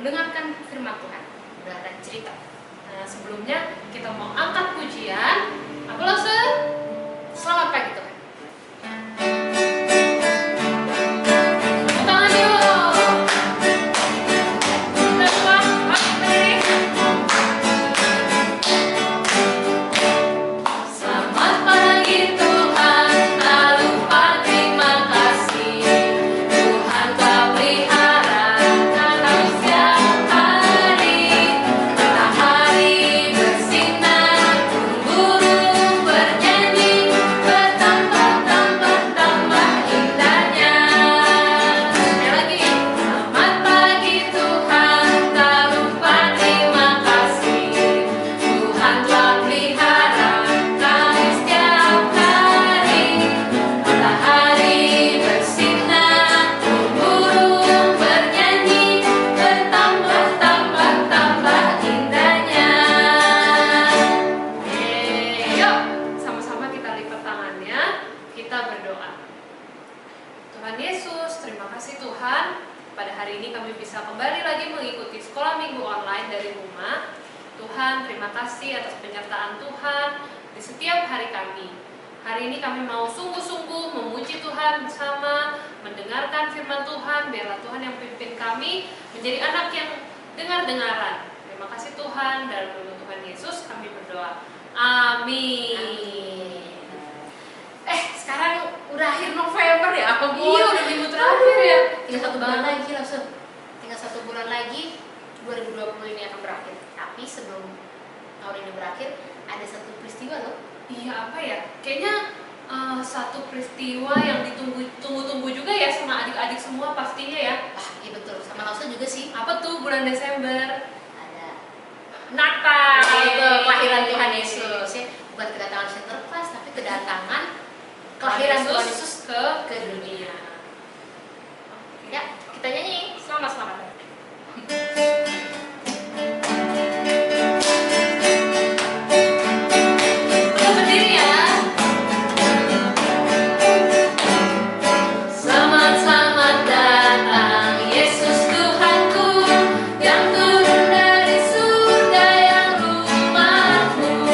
mendengarkan firman Tuhan. Udah ada cerita. Nah, sebelumnya kita mau angkat pujian. Aplause. Selamat pagi Tuhan. Tepuk tangan yuk. Kita semua berdiri. Selamat pagi Tuhan, tak lupa terima kasih. Tuhan telah pelihara kami setiap hari. Matahari bersinar, burung bernyanyi, bertambah-tambah indahnya. Sekali lagi, selamat pagi Tuhan, tak lupa terima kasih. Tuhan telah pelihara kami setiap hari. Matahari bersinar, burung bernyanyi, bertambah-tambah indahnya. Yuk, sama-sama kita lipat tangannya, kita berdoa. Tuhan Yesus, terima kasih Tuhan. Pada hari ini kami bisa kembali lagi mengikuti sekolah minggu online dari rumah. Tuhan, terima kasih atas penyertaan Tuhan di setiap hari kami. Hari ini kami mau sungguh-sungguh memuji Tuhan bersama, mendengarkan firman Tuhan. Biarlah Tuhan yang pimpin kami menjadi anak yang dengar-dengaran. Terima kasih Tuhan, dalam nama Tuhan Yesus kami berdoa. Amin. Sekarang udah akhir November ya, apa Bu? Iya, udah minggu terakhir ya. Tinggal 1 bulan lagi langsung. Tinggal 1 bulan lagi 2020 ini akan berakhir. Tapi sebelum tahun ini berakhir ada satu peristiwa loh. Iya, apa ya? Kayaknya satu peristiwa yang ditunggu-tunggu juga ya sama adik-adik semua pastinya ya. Iya betul. Sama Lausa juga sih. Apa tuh bulan Desember? Ada Natal. kelahiran Tuhan Yesus ya. Bukan kedatangan Sinterklas tapi kedatangan kelahiran Tuhan Yesus ke dunia. Ya, kita nyanyi. Selamat. Kita berdiri ya. Selamat datang Yesus Tuhanku, yang turun dari surga yang rumahmu.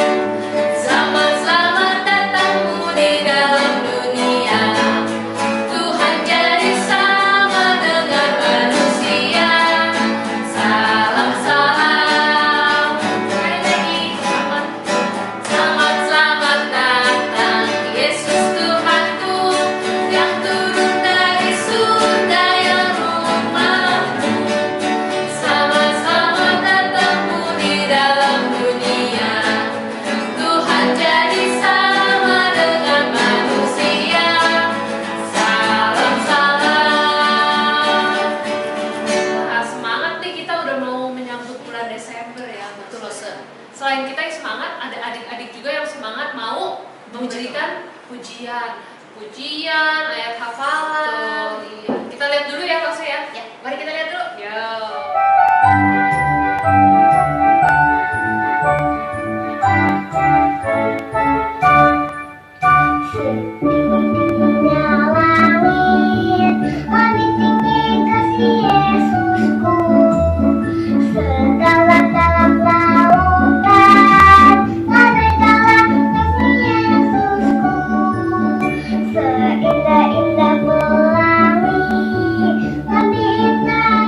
Selamat datangmu di dalam dunia. Tuhan jadi sama dengan manusia. Salam sekali lagi, selamat datang Yesus Tuhanku, yang turun dari surga yang rumahmu. Selamat datangmu di dalam dunia. Tuhan jadi sama dengan manusia. Salam. Nah, semangat nih, kita udah mau menyambut bulan Desember ya. Betul loh, Se. Selain kita yang semangat, ada adik-adik juga yang semangat mau memberikan pujian, ayat hafalan. Iya. Kita lihat dulu ya, Lose ya. Ya, mari kita lihat dulu. Yo. Setingginya langit, lebih tinggi kasih Yesusku. Sedalam-dalam lautan, lebih dalam kasih Yesusku. Seindah-indah pelangi, lebih indah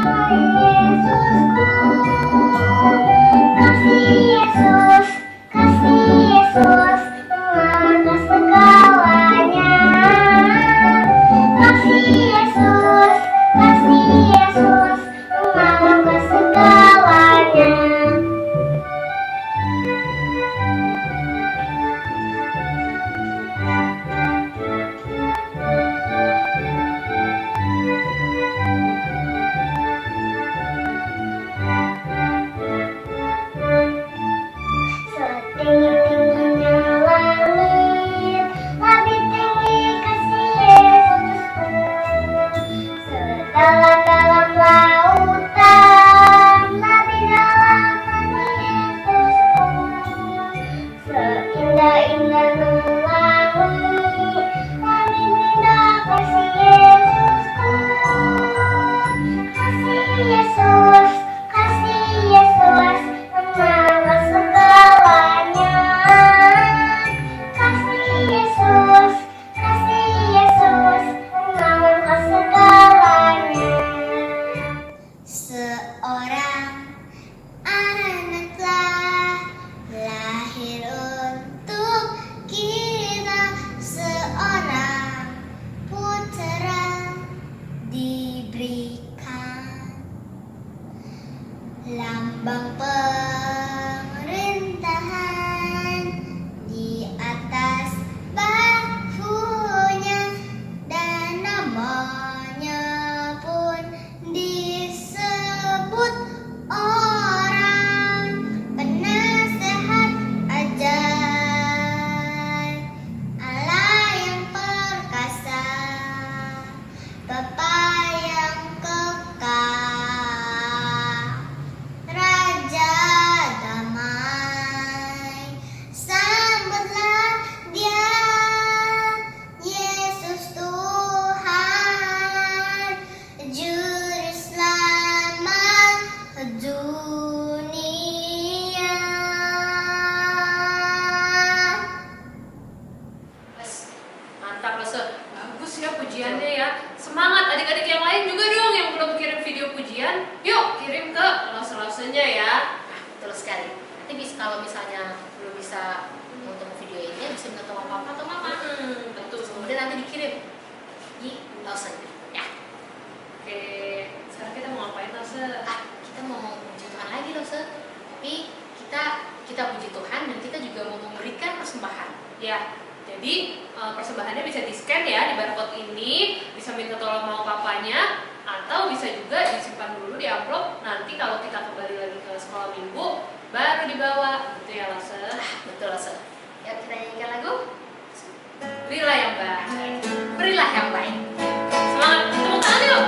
lambang pemerintahan di atas bahunya dan namanya pun disebut orang penasehat ajaib, Allah yang perkasa, Bapa yang kekal, Raja damai, sambutlah Dia, Yesus Tuhan, Juru Selamat dunia. Yes. Mantap loh, bagus ya pujiannya ya. Semangat adik-adik yang lain juga dong yang belum kirim video pujian. Yuk kirim ke lose-losenya ya. Nah, betul sekali. Nanti bisa, kalau misalnya belum bisa untuk video ini, bisa minta tolong papa atau mama. Betul. Kemudian nanti dikirim di Lawson. Ya. Oke, sekarang kita mau ngapain Lose? Kita mau puji Tuhan lagi loh, tapi kita puji Tuhan dan kita juga mau memberikan persembahan. Ya, jadi persembahannya bisa di-scan ya di barcode ini, bisa minta tolong mau papanya, atau bisa juga disimpan dulu di amplop. Nanti kalau kita kembali lagi ke sekolah minggu, baru dibawa, gitu ya Lase. Betul loh, ya kita nyanyikan lagu. Berilah yang baik. Berilah yang baik. Semangat, tepuk tangan yuk.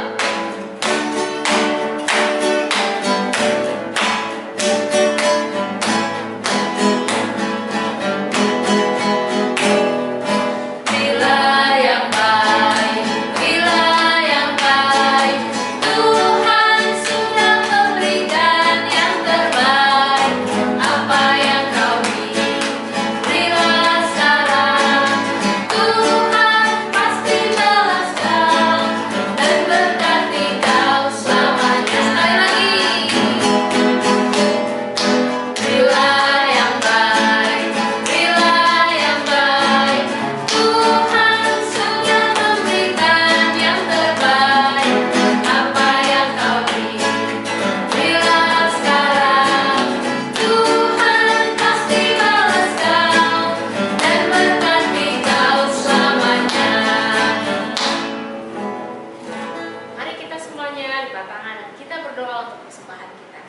Berilah yang baik, berilah yang baik. Tuhan sudah memberikan yang terbaik. Apa yang kau beri, berilah sekarang. Tuhan pasti balas kau dan berkati kau selamanya. Sekali lagi. Berilah yang baik, berilah yang baik. Tuhan sudah memberikan yang terbaik. Apa yang kau beri, berilah sekarang. Tuhan pasti balas kau dan berkati kau selamanya. Mari kita semuanya di tangan dan kita berdoa untuk persembahan kita.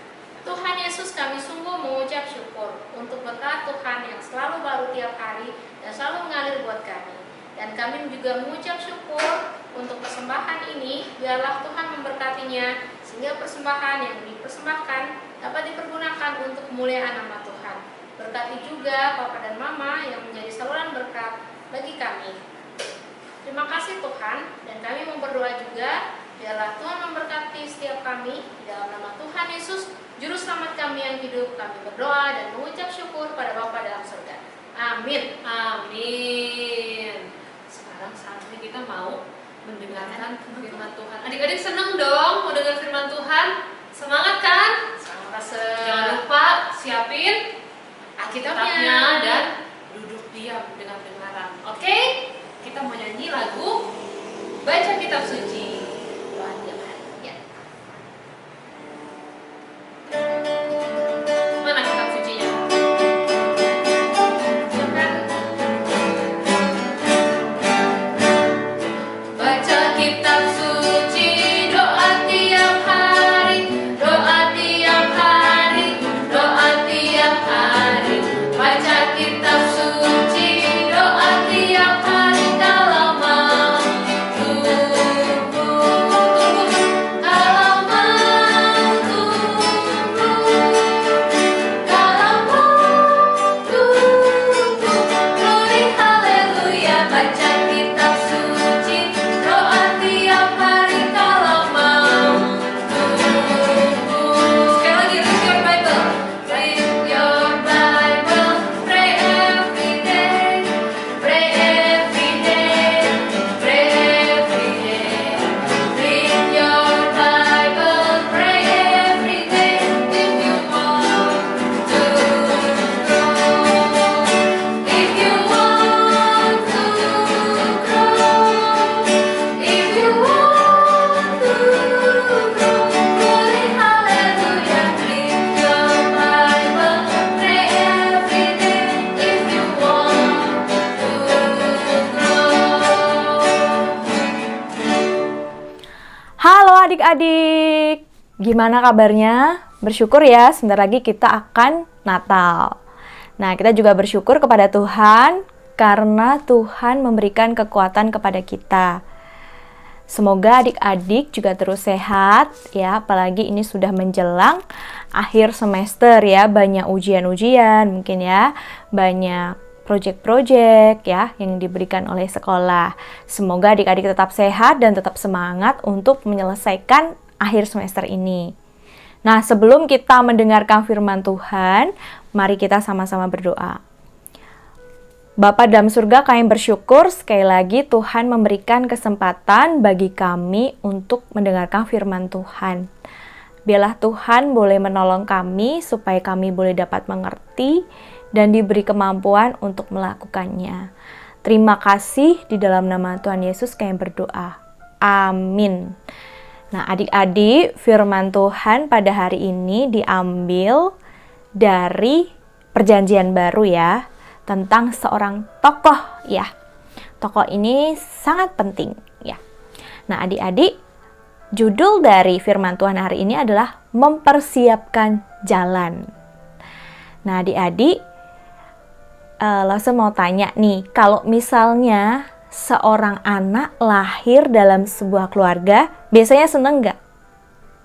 Tuhan Yesus, kami sungguh mengucap syukur untuk berkat Tuhan yang selalu baru tiap hari dan selalu mengalir buat kami. Dan kami juga mengucap syukur untuk persembahan ini, biarlah Tuhan memberkatinya sehingga persembahan yang dipersembahkan dapat dipergunakan untuk kemuliaan nama Tuhan. Berkati juga Papa dan Mama yang menjadi saluran berkat bagi kami. Terima kasih Tuhan, dan kami mau berdoa juga, biarlah Tuhan memberkati setiap kami di dalam nama Tuhan Yesus, Juru Selamat kami yang hidup. Kami berdoa dan mengucap syukur pada Bapa dalam surga. Amin. Amin. Sekarang saatnya kita mau mendengarkan firman Tuhan. Adik-adik seneng dong mau dengar firman Tuhan? Semangat kan? Selamat Jangan lupa siapin Alkitabnya dan duduk diam dengar-dengaran. Oke? Kita mau nyanyi lagu Baca Kitab Suci. doa tiap hari. Ya. Mana kitab sucinya? Silakan. Baca kitab suci, doa tiap hari. adik-adik, gimana kabarnya? Bersyukur ya, sebentar lagi kita akan Natal. Nah, kita juga bersyukur kepada Tuhan karena Tuhan memberikan kekuatan kepada kita. Semoga adik-adik juga terus sehat ya, apalagi ini sudah menjelang akhir semester ya, banyak ujian-ujian mungkin ya, banyak project-project ya yang diberikan oleh sekolah. Semoga adik-adik tetap sehat dan tetap semangat untuk menyelesaikan akhir semester ini. Nah, sebelum kita mendengarkan firman Tuhan, mari kita sama-sama berdoa. Bapa dalam surga, kami bersyukur sekali lagi Tuhan memberikan kesempatan bagi kami untuk mendengarkan firman Tuhan. Biarlah Tuhan boleh menolong kami supaya kami boleh dapat mengerti dan diberi kemampuan untuk melakukannya. Terima kasih, di dalam nama Tuhan Yesus kami berdoa. Amin. Nah, adik-adik, firman Tuhan pada hari ini diambil dari Perjanjian Baru ya, tentang seorang tokoh ya. Tokoh ini sangat penting ya. Nah, adik-adik, judul dari firman Tuhan hari ini adalah mempersiapkan jalan. Nah, adik-adik, langsung mau tanya nih, kalau misalnya seorang anak lahir dalam sebuah keluarga, biasanya seneng nggak?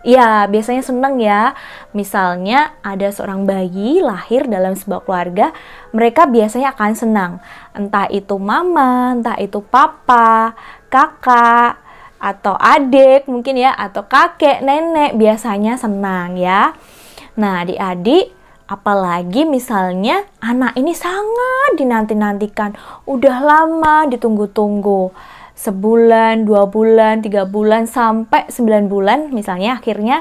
Ya, biasanya seneng ya. Misalnya ada seorang bayi lahir dalam sebuah keluarga, mereka biasanya akan senang. Entah itu mama, entah itu papa, kakak, atau adik mungkin ya, atau kakek, nenek, biasanya senang ya. Nah, adik-adik, apalagi misalnya anak ini sangat dinanti-nantikan, udah lama ditunggu-tunggu, sebulan, 2 bulan, 3 bulan, sampai 9 bulan misalnya akhirnya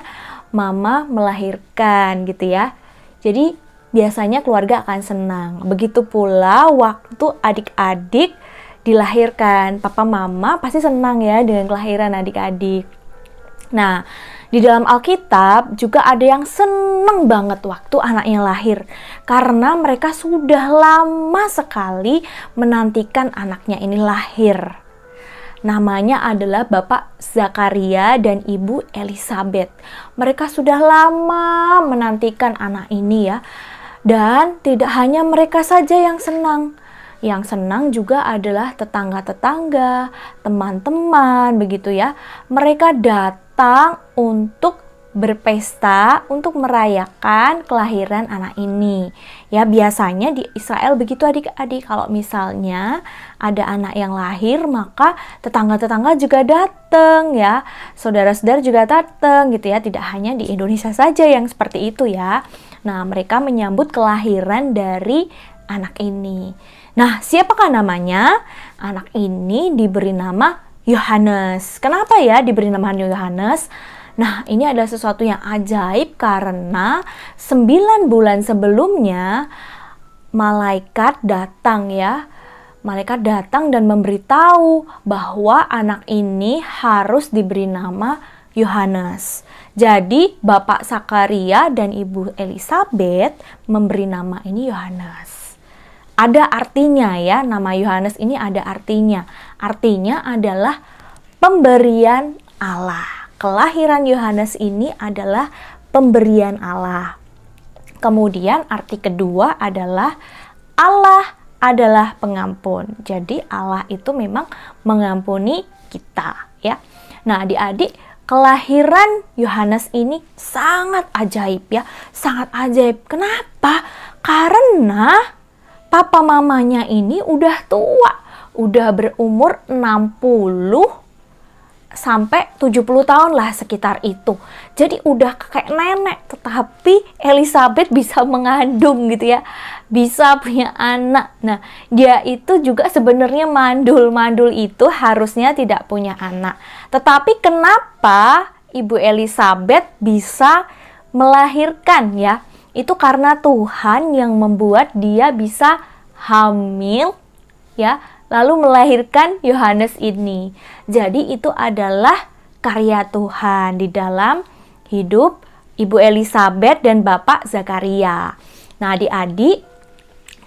mama melahirkan gitu ya. Jadi biasanya keluarga akan senang. Begitu pula waktu adik-adik dilahirkan, papa mama pasti senang ya dengan kelahiran adik-adik. Nah, di dalam Alkitab juga ada yang seneng banget waktu anaknya lahir, karena mereka sudah lama sekali menantikan anaknya ini lahir. Namanya adalah Bapak Zakaria dan Ibu Elisabeth. Mereka sudah lama menantikan anak ini ya. Dan tidak hanya mereka saja yang senang. Yang senang juga adalah tetangga-tetangga, teman-teman begitu ya. Mereka datang untuk berpesta untuk merayakan kelahiran anak ini. Ya, biasanya di Israel begitu adik-adik, kalau misalnya ada anak yang lahir, maka tetangga-tetangga juga datang ya. Saudara-saudara juga datang gitu ya, tidak hanya di Indonesia saja yang seperti itu ya. Nah, mereka menyambut kelahiran dari anak ini. Nah, siapakah namanya? Anak ini diberi nama Yohanes. Kenapa ya diberi nama Yohanes? Nah, ini adalah sesuatu yang ajaib karena 9 bulan sebelumnya malaikat datang ya. Malaikat datang dan memberitahu bahwa anak ini harus diberi nama Yohanes. Jadi, Bapak Zakaria dan Ibu Elisabeth memberi nama ini Yohanes. Ada artinya ya, nama Yohanes ini ada artinya. Artinya adalah pemberian Allah. Kelahiran Yohanes ini adalah pemberian Allah. Kemudian arti kedua adalah Allah adalah pengampun. Jadi Allah itu memang mengampuni kita ya. Nah, adik-adik, kelahiran Yohanes ini sangat ajaib ya. Sangat ajaib. Kenapa? Karena papa mamanya ini udah tua. Udah berumur 60 sampai 70 tahun lah sekitar itu. Jadi udah kayak nenek, tetapi Elisabeth bisa mengandung gitu ya. Bisa punya anak. Nah, dia itu juga sebenarnya mandul. Mandul itu harusnya tidak punya anak. Tetapi kenapa Ibu Elisabeth bisa melahirkan ya? Itu karena Tuhan yang membuat dia bisa hamil ya, lalu melahirkan Yohanes ini. Jadi itu adalah karya Tuhan di dalam hidup Ibu Elisabeth dan Bapak Zakaria. Nah, adik-adik,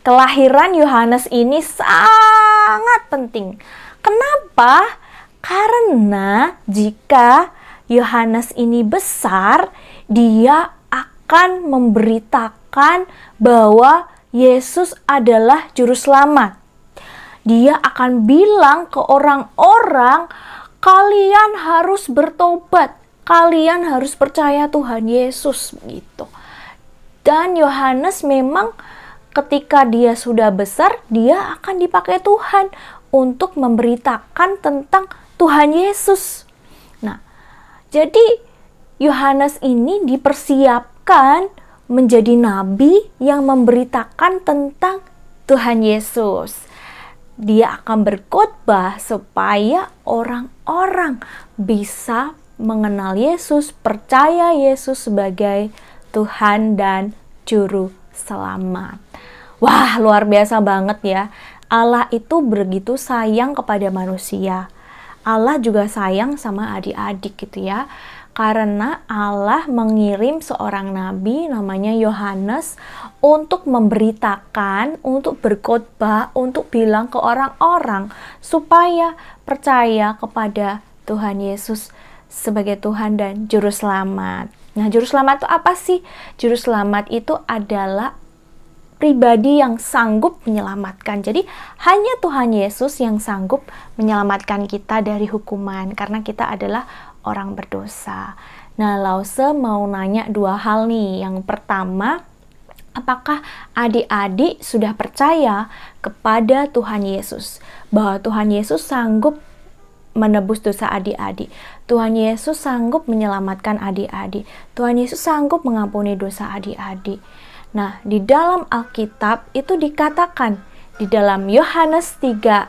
kelahiran Yohanes ini sangat penting. Kenapa? Karena jika Yohanes ini besar, dia akan memberitakan bahwa Yesus adalah juru selamat. Dia akan bilang ke orang-orang, kalian harus bertobat, kalian harus percaya Tuhan Yesus gitu. Dan Yohanes memang ketika dia sudah besar, dia akan dipakai Tuhan untuk memberitakan tentang Tuhan Yesus. Nah, jadi Yohanes ini dipersiapkan menjadi nabi yang memberitakan tentang Tuhan Yesus. Dia akan berkhotbah supaya orang-orang bisa mengenal Yesus, percaya Yesus sebagai Tuhan dan Juru Selamat. Wah, luar biasa banget ya. Allah itu begitu sayang kepada manusia. Allah juga sayang sama adik-adik gitu ya. Karena Allah mengirim seorang nabi namanya Yohanes untuk memberitakan, untuk berkhotbah, untuk bilang ke orang-orang supaya percaya kepada Tuhan Yesus sebagai Tuhan dan Juru Selamat. Nah, Juru Selamat itu apa sih? Juru Selamat itu adalah pribadi yang sanggup menyelamatkan. Jadi hanya Tuhan Yesus yang sanggup menyelamatkan kita dari hukuman karena kita adalah orang berdosa. Nah, Lause mau nanya dua hal nih. Yang pertama, apakah adik-adik sudah percaya kepada Tuhan Yesus? Bahwa Tuhan Yesus sanggup menebus dosa adik-adik. Tuhan Yesus sanggup menyelamatkan adik-adik. Tuhan Yesus sanggup mengampuni dosa adik-adik. Nah, di dalam Alkitab itu dikatakan di dalam Yohanes 3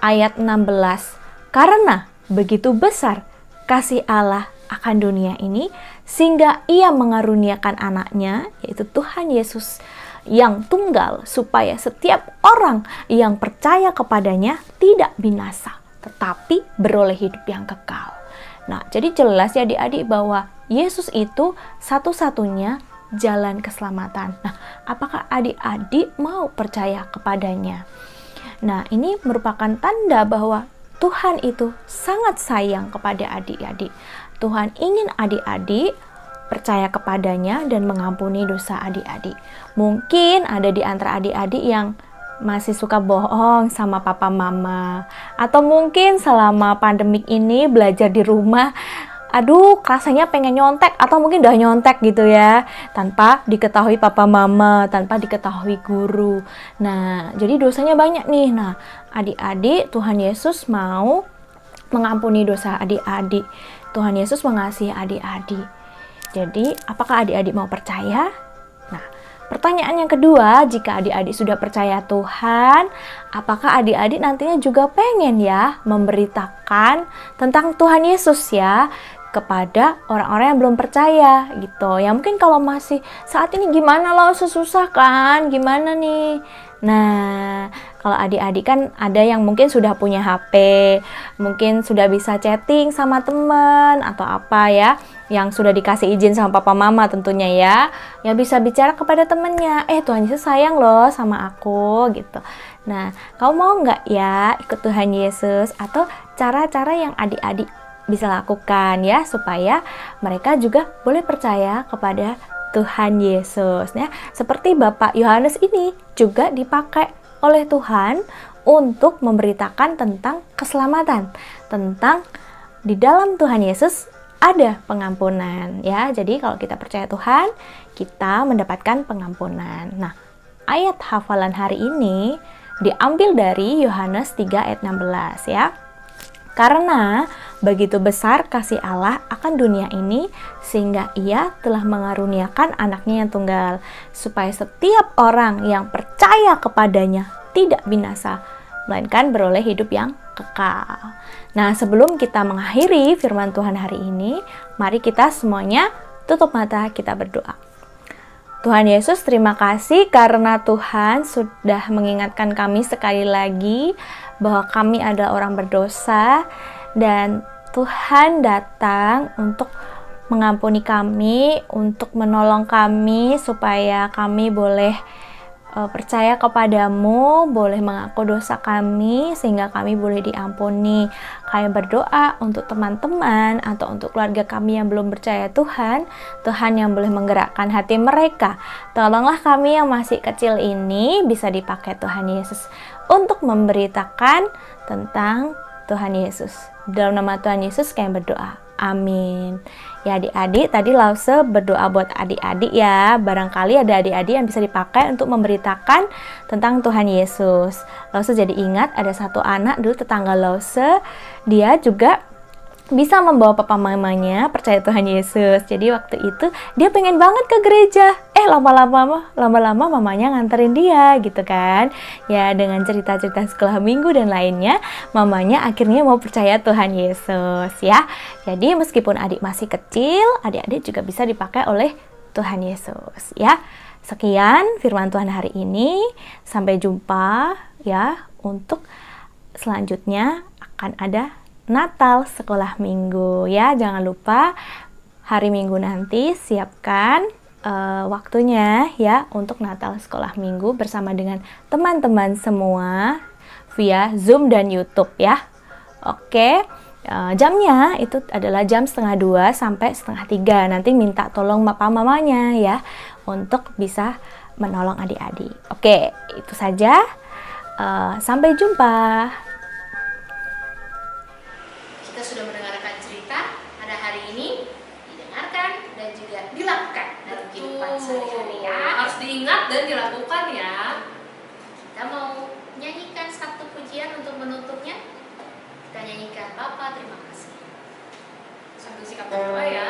ayat 16, karena begitu besar kasih Allah akan dunia ini sehingga ia mengaruniakan anaknya, yaitu Tuhan Yesus yang tunggal, supaya setiap orang yang percaya kepadanya tidak binasa tetapi beroleh hidup yang kekal. Nah, jadi jelas ya adik-adik bahwa Yesus itu satu-satunya jalan keselamatan. Nah, apakah adik-adik mau percaya kepadanya? Nah, ini merupakan tanda bahwa Tuhan itu sangat sayang kepada adik-adik. Tuhan ingin adik-adik percaya kepadanya dan mengampuni dosa adik-adik. Mungkin ada di antara adik-adik yang masih suka bohong sama papa mama. Atau mungkin selama pandemik ini belajar di rumah, aduh rasanya pengen nyontek atau mungkin udah nyontek gitu ya, tanpa diketahui papa mama, tanpa diketahui guru. Nah, jadi dosanya banyak nih. Nah, adik-adik, Tuhan Yesus mau mengampuni dosa adik-adik. Tuhan Yesus mengasihi adik-adik. Jadi, apakah adik-adik mau percaya? Nah, pertanyaan yang kedua, jika adik-adik sudah percaya Tuhan, apakah adik-adik nantinya juga pengen ya memberitakan tentang Tuhan Yesus ya kepada orang-orang yang belum percaya gitu. Ya mungkin kalau masih saat ini gimana loh, susah kan, gimana nih. Nah, kalau adik-adik kan ada yang mungkin sudah punya HP, mungkin sudah bisa chatting sama teman atau apa ya, yang sudah dikasih izin sama papa mama tentunya ya, yang bisa bicara kepada temannya, Tuhan Yesus sayang loh sama aku gitu. Nah, kamu mau nggak ya ikut Tuhan Yesus? Atau cara-cara yang adik-adik bisa lakukan ya, supaya mereka juga boleh percaya kepada Tuhan Yesus ya. Seperti Bapak Yohanes ini juga dipakai oleh Tuhan untuk memberitakan tentang keselamatan, tentang di dalam Tuhan Yesus ada pengampunan ya. Jadi kalau kita percaya Tuhan, kita mendapatkan pengampunan. Nah, ayat hafalan hari ini diambil dari Yohanes 3 ayat 16 ya. Karena begitu besar kasih Allah akan dunia ini, sehingga ia telah mengaruniakan anaknya yang tunggal, supaya setiap orang yang percaya kepadanya tidak binasa, melainkan beroleh hidup yang kekal. Nah, sebelum kita mengakhiri firman Tuhan hari ini, mari kita semuanya tutup mata, kita berdoa. Tuhan Yesus, terima kasih karena Tuhan sudah mengingatkan kami sekali lagi bahwa kami adalah orang berdosa, dan Tuhan datang untuk mengampuni kami, untuk menolong kami supaya kami boleh percaya kepadamu, boleh mengaku dosa kami sehingga kami boleh diampuni. Kami berdoa untuk teman-teman atau untuk keluarga kami yang belum percaya Tuhan, Tuhan yang boleh menggerakkan hati mereka. Tolonglah kami yang masih kecil ini bisa dipakai Tuhan Yesus untuk memberitakan tentang Tuhan Yesus. Dalam nama Tuhan Yesus kami berdoa. Amin. Ya adik-adik, tadi Lause berdoa buat adik-adik ya. Barangkali ada adik-adik yang bisa dipakai untuk memberitakan tentang Tuhan Yesus. Lause jadi ingat ada satu anak dulu tetangga Lause, dia juga bisa membawa papa mamanya percaya Tuhan Yesus. Jadi waktu itu dia pengen banget ke gereja. Lama-lama mamanya nganterin dia gitu kan. Ya dengan cerita-cerita sekolah minggu dan lainnya, mamanya akhirnya mau percaya Tuhan Yesus ya. Jadi meskipun adik masih kecil, adik-adik juga bisa dipakai oleh Tuhan Yesus ya. Sekian firman Tuhan hari ini. Sampai jumpa ya. Untuk selanjutnya akan ada Natal sekolah minggu ya. Jangan lupa hari Minggu nanti siapkan waktunya ya untuk Natal sekolah minggu bersama dengan teman-teman semua via Zoom dan YouTube ya. Oke, jamnya itu adalah jam 1:30 sampai 2:30. Nanti minta tolong papa mamanya ya untuk bisa menolong adik-adik. Oke, itu saja. Sampai jumpa. Kita sudah mendengarkan cerita pada hari ini, didengarkan dan juga dilakukan dalam kehidupan sehari-hari ya. Harus diingat dan dilakukan ya. Kita mau nyanyikan satu pujian untuk menutupnya. Kita nyanyikan Bapa terima kasih. Sambil sikap berdoa ya.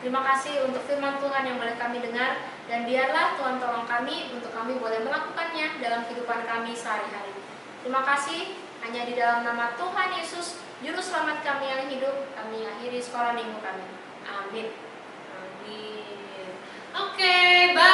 Terima kasih untuk firman Tuhan yang boleh kami dengar, dan biarlah Tuhan tolong kami untuk kami boleh melakukannya dalam kehidupan kami sehari-hari. Terima kasih, hanya di dalam nama Tuhan Yesus, Juru Selamat kami yang hidup, kami akhiri sekolah minggu kami. Amin. Amin. Oke, baik.